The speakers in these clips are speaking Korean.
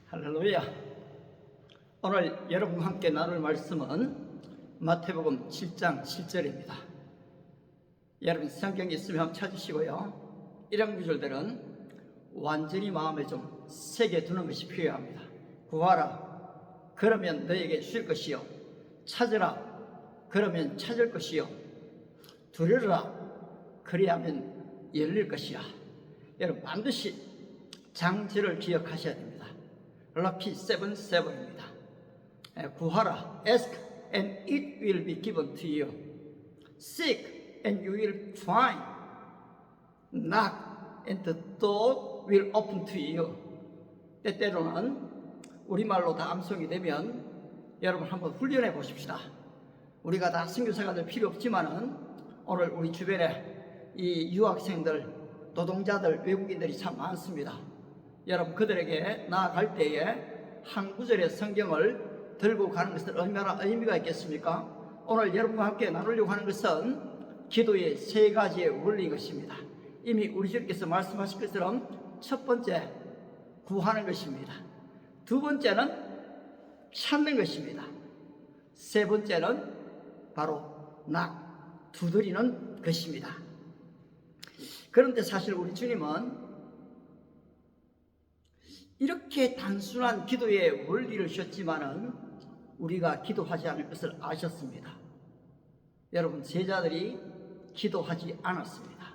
할렐루야. 오늘 여러분과 함께 나눌 말씀은 마태복음 7장 7절입니다. 여러분 성경 있으면 한번 찾으시고요. 이런 구절들은 완전히 마음에 좀 새겨 두는 것이 필요합니다. 구하라, 그러면 너에게 주실 것이요. 찾으라, 그러면 찾을 것이요. 두려라, 그리하면 열릴 것이야. 여러분 반드시 장치를 기억하셔야 됩니다. 럭키 77입니다. 구하라, ask and it will be given to you. Seek and you will find. Knock and the door will open to you. 때때로는 우리말로 다 암송이 되면 여러분 한번 훈련해 보십시다. 우리가 다 선교사가 될 필요 없지만은 오늘 우리 주변에 이 유학생들, 노동자들, 외국인들이 참 많습니다. 여러분 그들에게 나아갈 때에 한 구절의 성경을 들고 가는 것은 얼마나 의미가 있겠습니까? 오늘 여러분과 함께 나누려고 하는 것은 기도의 세 가지의 원리인 것입니다. 이미 우리 주님께서 말씀하신 것처럼 첫 번째 구하는 것입니다. 두 번째는 찾는 것입니다. 세 번째는 바로 두드리는 것입니다. 그런데 사실 우리 주님은 이렇게 단순한 기도의 원리를 주셨지만은 우리가 기도하지 않을 것을 아셨습니다. 여러분 제자들이 기도하지 않았습니다.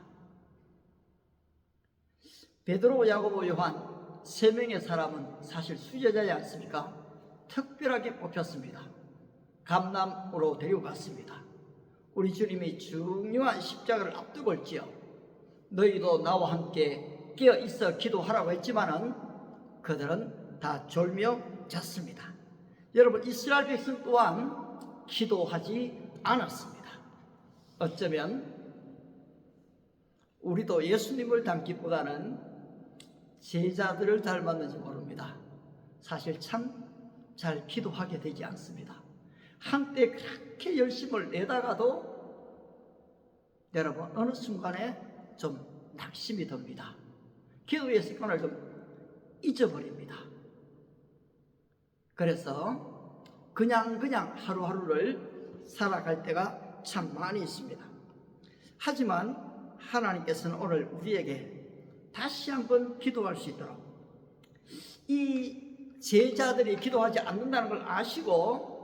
베드로, 야고보, 요한 세 명의 사람은 사실 수제자지 않습니까? 특별하게 뽑혔습니다. 감남으로 데리고 갔습니다. 우리 주님이 중요한 십자가를 앞두고 올지어 너희도 나와 함께 깨어 있어 기도하라고 했지만은 그들은 다 졸며 잤습니다. 여러분 이스라엘 백성 또한 기도하지 않았습니다. 어쩌면 우리도 예수님을 닮기보다는 제자들을 닮았는지 모릅니다. 사실 참 잘 기도하게 되지 않습니다. 한때 그렇게 열심을 내다가도 여러분 어느 순간에 좀 낙심이 듭니다. 기도의 습관을 좀 잊어버립니다. 그래서 그냥 하루하루를 살아갈 때가 참 많이 있습니다. 하지만 하나님께서는 오늘 우리에게 다시 한번 기도할 수 있도록 이 제자들이 기도하지 않는다는 걸 아시고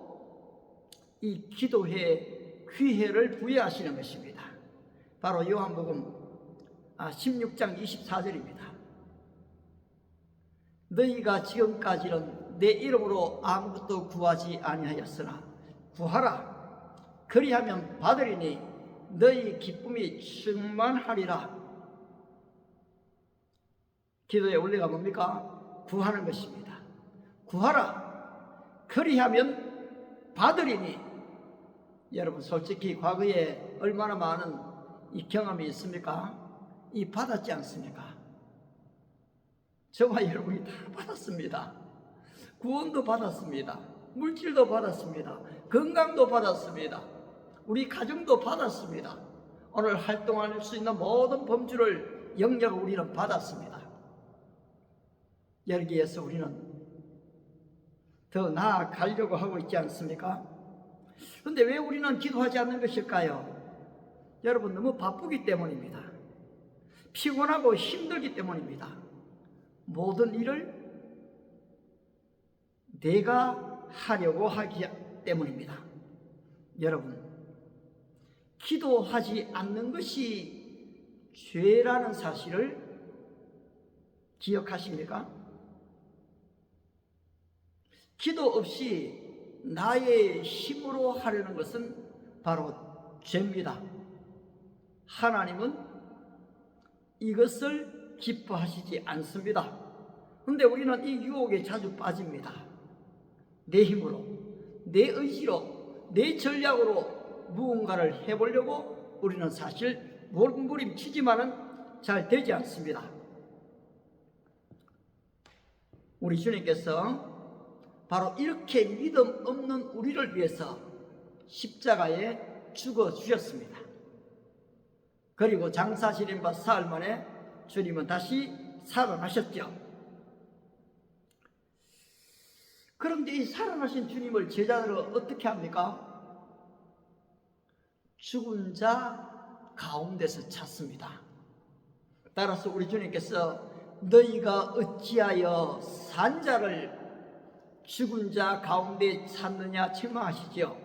이 기도의 기회를 부여하시는 것입니다. 바로 요한복음 16장 24절입니다. 너희가 지금까지는 내 이름으로 아무것도 구하지 아니하였으나 구하라, 그리하면 받으리니 너희 기쁨이 충만하리라. 기도의 원리가 뭡니까? 구하는 것입니다. 구하라, 그리하면 받으리니. 여러분 솔직히 과거에 얼마나 많은 이 경험이 있습니까? 이 받았지 않습니까? 저와 여러분이 다 받았습니다. 구원도 받았습니다. 물질도 받았습니다. 건강도 받았습니다. 우리 가정도 받았습니다. 오늘 활동할 수 있는 모든 범주를 영역을 우리는 받았습니다. 여기에서 우리는 더 나아가려고 하고 있지 않습니까? 그런데 왜 우리는 기도하지 않는 것일까요? 여러분 너무 바쁘기 때문입니다. 피곤하고 힘들기 때문입니다. 모든 일을 내가 하려고 하기 때문입니다. 여러분 기도하지 않는 것이 죄라는 사실을 기억하십니까? 기도 없이 나의 힘으로 하려는 것은 바로 죄입니다. 하나님은 이것을 기뻐하시지 않습니다. 그런데 우리는 이 유혹에 자주 빠집니다. 내 힘으로, 내 의지로, 내 전략으로 무언가를 해보려고 우리는 사실 몸부림치지만은 잘 되지 않습니다. 우리 주님께서 바로 이렇게 믿음 없는 우리를 위해서 십자가에 죽어 주셨습니다. 그리고 장사 지낸 바 사흘 만에 주님은 다시 살아나셨죠. 그런데 이 살아나신 주님을 제자들은 어떻게 합니까? 죽은 자 가운데서 찾습니다. 따라서 우리 주님께서 너희가 어찌하여 산 자를 죽은 자 가운데 찾느냐 책망하시죠.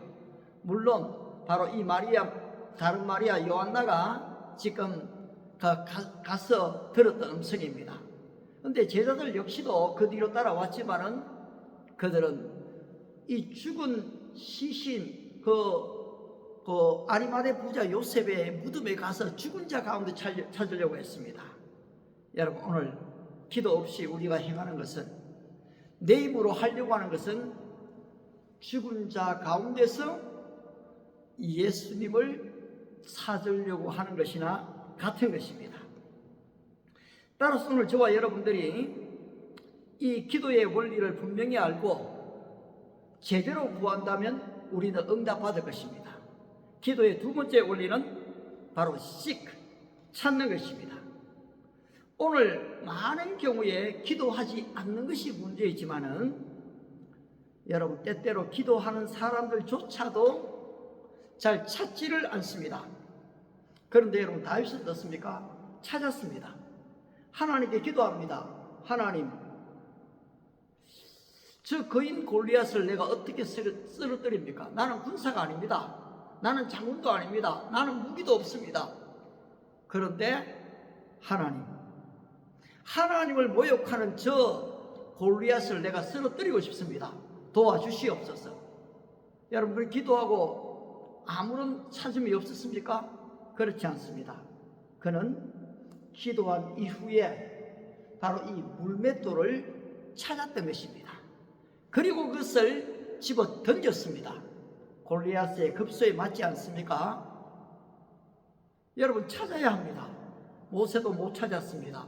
물론 바로 이 마리아, 다른 마리아 요한나가 지금 가서 들었던 음성입니다. 그런데 제자들 역시도 그 뒤로 따라왔지만은 그들은 이 죽은 시신 아리마대 부자 요셉의 무덤에 가서 죽은 자 가운데 찾으려고 했습니다. 여러분, 오늘 기도 없이 우리가 행하는 것은, 내 힘으로 하려고 하는 것은 죽은 자 가운데서 예수님을 찾으려고 하는 것이나 같은 것입니다. 따라서 오늘 저와 여러분들이 이 기도의 원리를 분명히 알고 제대로 구한다면 우리는 응답받을 것입니다. 기도의 두 번째 원리는 바로 seek, 찾는 것입니다. 오늘 많은 경우에 기도하지 않는 것이 문제이지만은 여러분, 때때로 기도하는 사람들조차도 잘 찾지를 않습니다. 그런데 여러분, 다윗은 어떻습니까? 찾았습니다. 하나님께 기도합니다. 하나님, 저 거인 골리앗을 내가 어떻게 쓰러뜨립니까? 나는 군사가 아닙니다. 나는 장군도 아닙니다. 나는 무기도 없습니다. 그런데 하나님을 모욕하는 저 골리앗을 내가 쓰러뜨리고 싶습니다. 도와주시옵소서. 여러분, 기도하고 아무런 찾음이 없었습니까? 그렇지 않습니다. 그는 기도한 이후에 바로 이 물맷돌을 찾았던 것입니다. 그리고 그것을 집어 던졌습니다. 골리앗의 급소에 맞지 않습니까? 여러분, 찾아야 합니다. 모세도 못 찾았습니다.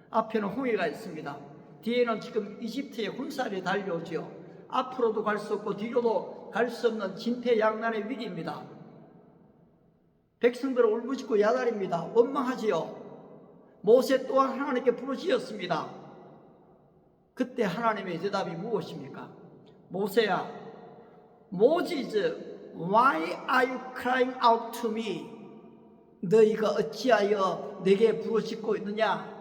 앞에는 홍해가 있습니다. 뒤에는 지금 이집트의 군사들이 달려오죠. 앞으로도 갈 수 없고 뒤로도 갈 수 없는 진퇴양난의 위기입니다. 백성들은 울부짖고 야단입니다. 원망하지요. 모세 또한 하나님께 부르짖었습니다. 그때 하나님의 대답이 무엇입니까? 모세야, Moses, why are you crying out to me? 너희가 어찌하여 내게 부르짖고 있느냐?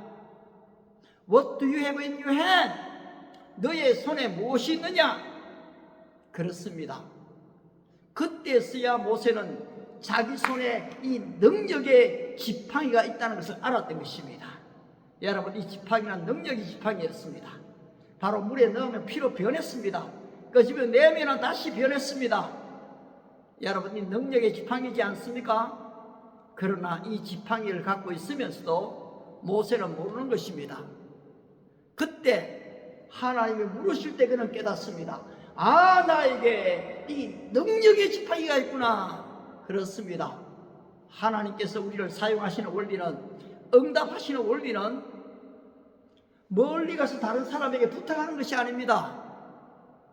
What do you have in your hand? 너의 손에 무엇이 있느냐? 그렇습니다. 그때서야 모세는 자기 손에 이 능력의 지팡이가 있다는 것을 알았던 것입니다. 여러분, 이 지팡이는 능력의 지팡이였습니다. 바로 물에 넣으면 피로 변했습니다. 끄집어 내면은 다시 변했습니다. 여러분, 이 능력의 지팡이지 않습니까? 그러나 이 지팡이를 갖고 있으면서도 모세는 모르는 것입니다. 그때 하나님이 물으실 때 그는 깨닫습니다. 아, 나에게 이 능력의 지팡이가 있구나. 그렇습니다. 하나님께서 우리를 사용하시는 원리는, 응답하시는 원리는 멀리 가서 다른 사람에게 부탁하는 것이 아닙니다.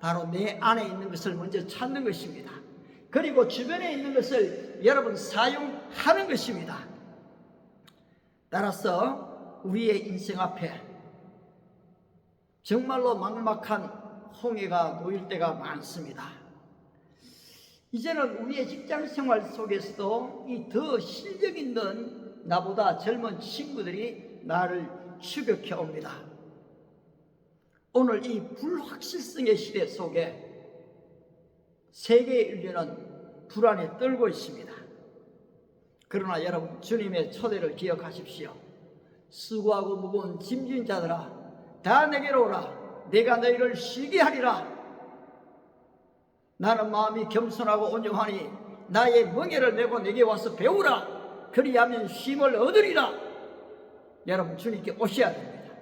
바로 내 안에 있는 것을 먼저 찾는 것입니다. 그리고 주변에 있는 것을 여러분 사용하는 것입니다. 따라서 우리의 인생 앞에 정말로 막막한 홍해가 놓일 때가 많습니다. 이제는 우리의 직장 생활 속에서도 이 더 실력 있는 나보다 젊은 친구들이 나를 추격해 옵니다. 오늘 이 불확실성의 시대 속에 세계 인류는 불안에 떨고 있습니다. 그러나 여러분, 주님의 초대를 기억하십시오. 수고하고 무거운 짐진 자들아, 다 내게로 오라. 내가 너희를 쉬게 하리라. 나는 마음이 겸손하고 온유하니 나의 멍에를 메고 내게 와서 배우라. 그리하면 쉼을 얻으리라. 여러분, 주님께 오셔야 됩니다.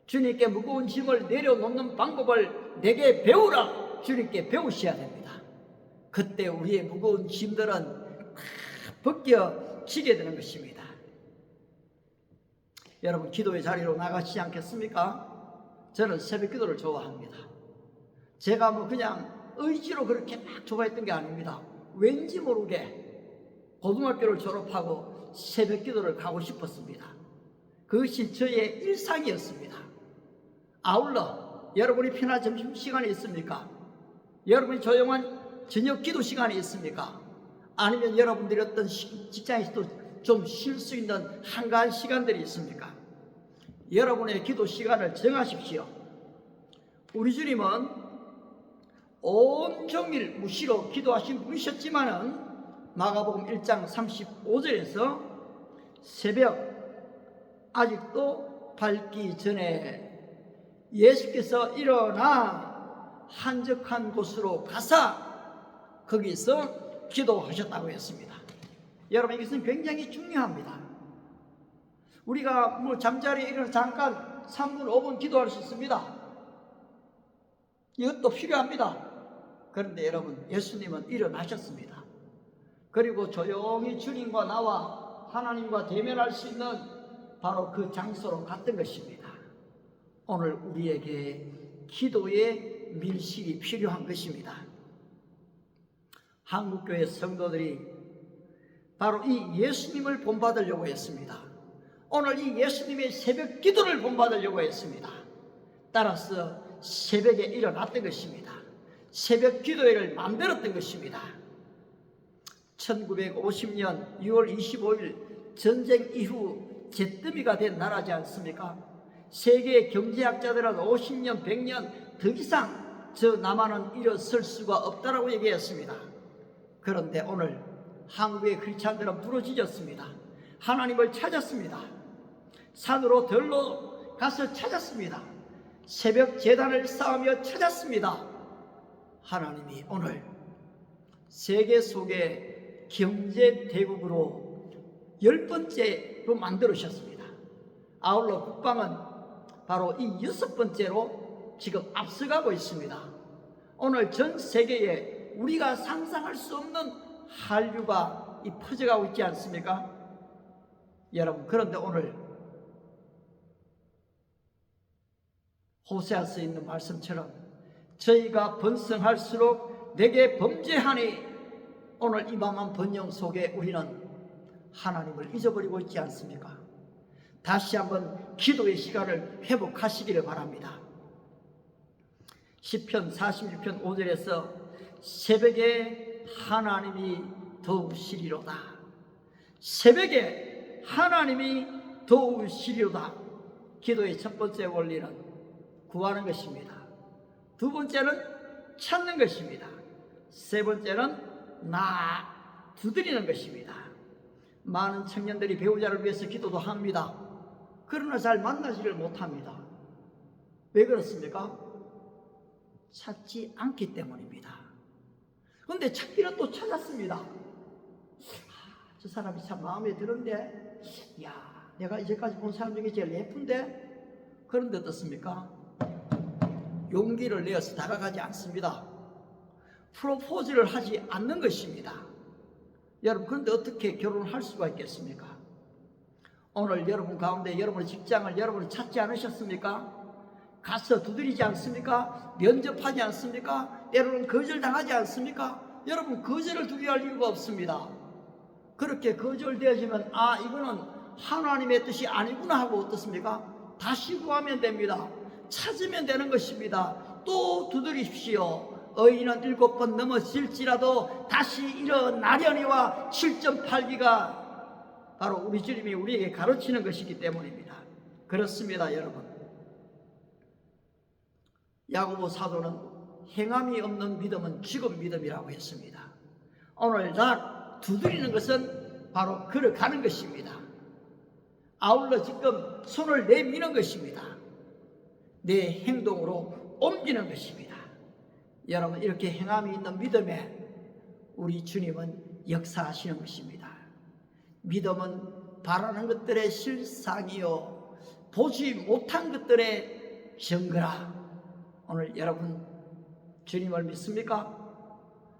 주님께 무거운 짐을 내려놓는 방법을 내게 배우라. 주님께 배우셔야 됩니다. 그때 우리의 무거운 짐들은 벗겨지게 되는 것입니다. 여러분, 기도의 자리로 나가시지 않겠습니까? 저는 새벽 기도를 좋아합니다. 제가 그냥 의지로 그렇게 막 좋아했던 게 아닙니다. 왠지 모르게 고등학교를 졸업하고 새벽 기도를 가고 싶었습니다. 그것이 저의 일상이었습니다. 아울러 여러분이 편한 점심시간이 있습니까? 여러분이 조용한 저녁 기도 시간이 있습니까? 아니면 여러분들이 어떤 직장에서도 좀 쉴 수 있는 한가한 시간들이 있습니까? 여러분의 기도 시간을 정하십시오. 우리 주님은 온종일 무시로 기도하신 분이셨지만은 마가복음 1장 35절에서 새벽 아직도 밝기 전에 예수께서 일어나 한적한 곳으로 가사 거기서 기도하셨다고 했습니다. 여러분, 이것은 굉장히 중요합니다. 우리가 잠자리에 일어나 잠깐 3분, 5분 기도할 수 있습니다. 이것도 필요합니다. 그런데 여러분, 예수님은 일어나셨습니다. 그리고 조용히 주님과 나와 하나님과 대면할 수 있는 바로 그 장소로 갔던 것입니다. 오늘 우리에게 기도의 밀실이 필요한 것입니다. 한국교회 성도들이 바로 이 예수님을 본받으려고 했습니다. 오늘 이 예수님의 새벽 기도를 본받으려고 했습니다. 따라서 새벽에 일어났던 것입니다. 새벽 기도회를 만들었던 것입니다. 1950년 6월 25일 전쟁 이후 잿더미가 된 나라지 않습니까? 세계 경제학자들은 50년, 100년 더 이상 저 남한은 일어설 수가 없다라고 얘기했습니다. 그런데 오늘 한국의 크리스찬들은 부러지셨습니다. 하나님을 찾았습니다. 산으로 들로 가서 찾았습니다. 새벽 제단을 쌓으며 찾았습니다. 하나님이 오늘 세계 속의 경제 대국으로 10번째로 만들으셨습니다. 아울러 국방은 바로 이 6번째로 지금 앞서가고 있습니다. 오늘 전 세계에 우리가 상상할 수 없는 한류가 퍼져가고 있지 않습니까? 여러분, 그런데 오늘 호세아서에 있는 말씀처럼 저희가 번성할수록 내게 범죄하니, 오늘 이 망한 번영 속에 우리는 하나님을 잊어버리고 있지 않습니까? 다시 한번 기도의 시간을 회복하시기를 바랍니다. 시편 46편 5절에서 새벽에 하나님이 도우시리로다. 새벽에 하나님이 도우시리로다. 기도의 첫 번째 원리는 구하는 것입니다. 두 번째는 찾는 것입니다. 세 번째는 두드리는 것입니다. 많은 청년들이 배우자를 위해서 기도도 합니다. 그러나 잘 만나지를 못합니다. 왜 그렇습니까? 찾지 않기 때문입니다. 그런데 찾기는 또 찾았습니다. 저 사람이 참 마음에 드는데, 내가 이제까지 본 사람 중에 제일 예쁜데? 그런데 어떻습니까? 용기를 내어서 다가가지 않습니다. 프로포즈를 하지 않는 것입니다. 여러분, 그런데 어떻게 결혼을 할 수가 있겠습니까? 오늘 여러분 가운데 여러분의 직장을 여러분이 찾지 않으셨습니까? 가서 두드리지 않습니까? 면접하지 않습니까? 때로는 거절당하지 않습니까? 여러분, 거절을 두려워할 이유가 없습니다. 그렇게 거절되어지면 이거는 하나님의 뜻이 아니구나 하고 어떻습니까? 다시 구하면 됩니다. 찾으면 되는 것입니다. 또 두드리십시오. 의인은 7번 넘어질지라도 다시 일어나려니와 7.8기가 바로 우리 주님이 우리에게 가르치는 것이기 때문입니다. 그렇습니다, 여러분. 야고보 사도는 행함이 없는 믿음은 죽은 믿음이라고 했습니다. 오늘 날 두드리는 것은 바로 걸어가는 것입니다. 아울러 지금 손을 내미는 것입니다. 내 행동으로 옮기는 것입니다. 여러분, 이렇게 행함이 있는 믿음에 우리 주님은 역사하시는 것입니다. 믿음은 바라는 것들의 실상이요 보지 못한 것들의 증거라. 오늘 여러분 주님을 믿습니까?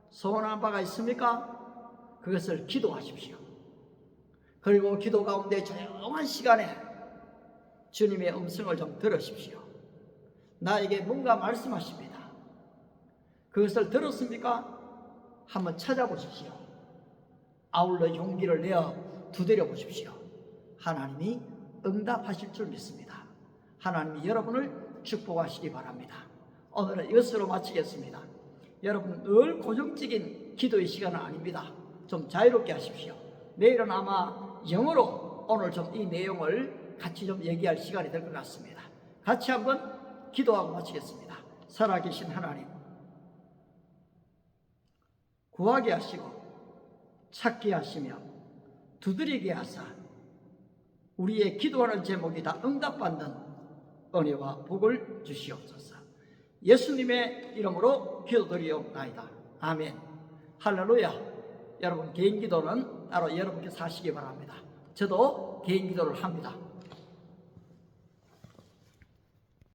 소원한 바가 있습니까? 그것을 기도하십시오. 그리고 기도 가운데 조용한 시간에 주님의 음성을 좀 들으십시오. 나에게 뭔가 말씀하십니다. 그것을 들었습니까? 한번 찾아보십시오. 아울러 용기를 내어 두드려 보십시오. 하나님이 응답하실 줄 믿습니다. 하나님이 여러분을 축복하시기 바랍니다. 오늘은 이것으로 마치겠습니다. 여러분 늘 고정적인 기도의 시간은 아닙니다. 좀 자유롭게 하십시오. 내일은 아마 영어로 오늘 좀 이 내용을 같이 좀 얘기할 시간이 될 것 같습니다. 같이 한번 기도하고 마치겠습니다. 살아계신 하나님, 구하게 하시고 찾게 하시며 두드리게 하사 우리의 기도하는 제목이 다 응답받는 은혜와 복을 주시옵소서. 예수님의 이름으로 기도드리옵나이다. 아멘. 할렐루야. 여러분 개인 기도는 따로 여러분께서 하시기 바랍니다. 저도 개인 기도를 합니다.